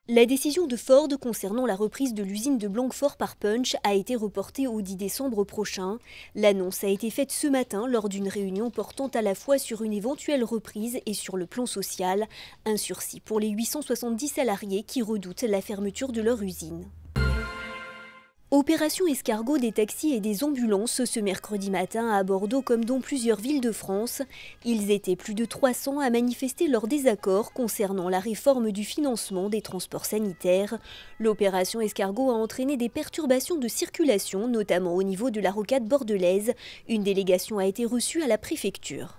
La décision de Ford concernant la reprise de l'usine de Blanquefort par Punch a été reportée au 10 décembre prochain. L'annonce a été faite ce matin lors d'une réunion portant à la fois sur une éventuelle reprise et sur le plan social, un sursis pour les 870 salariés qui redoutent la fermeture de leur usine. Opération escargot des taxis et des ambulances ce mercredi matin à Bordeaux comme dans plusieurs villes de France. Ils étaient plus de 300 à manifester leur désaccord concernant la réforme du financement des transports sanitaires. L'opération escargot a entraîné des perturbations de circulation, notamment au niveau de la rocade bordelaise. Une délégation a été reçue à la préfecture.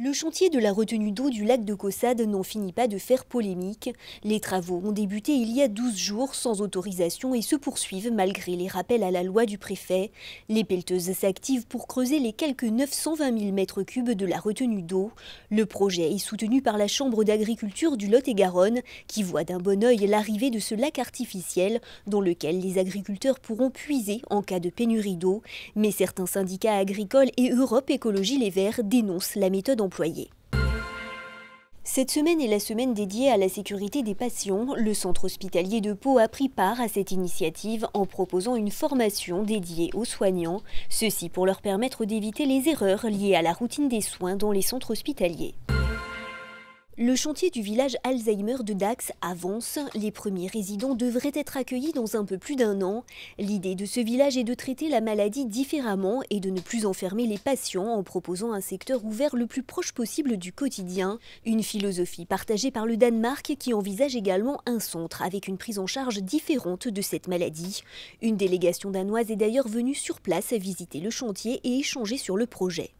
Le chantier de la retenue d'eau du lac de Caussade n'en finit pas de faire polémique. Les travaux ont débuté il y a 12 jours sans autorisation et se poursuivent malgré les rappels à la loi du préfet. Les pelleteuses s'activent pour creuser les quelques 920 000 mètres cubes de la retenue d'eau. Le projet est soutenu par la Chambre d'agriculture du Lot-et-Garonne qui voit d'un bon œil l'arrivée de ce lac artificiel dans lequel les agriculteurs pourront puiser en cas de pénurie d'eau. Mais certains syndicats agricoles et Europe Écologie Les Verts dénoncent la méthode employée. Cette semaine est la semaine dédiée à la sécurité des patients. Le centre hospitalier de Pau a pris part à cette initiative en proposant une formation dédiée aux soignants, ceci pour leur permettre d'éviter les erreurs liées à la routine des soins dans les centres hospitaliers. Le chantier du village Alzheimer de Dax avance. Les premiers résidents devraient être accueillis dans un peu plus d'1 an. L'idée de ce village est de traiter la maladie différemment et de ne plus enfermer les patients en proposant un secteur ouvert le plus proche possible du quotidien. Une philosophie partagée par le Danemark qui envisage également un centre avec une prise en charge différente de cette maladie. Une délégation danoise est d'ailleurs venue sur place visiter le chantier et échanger sur le projet.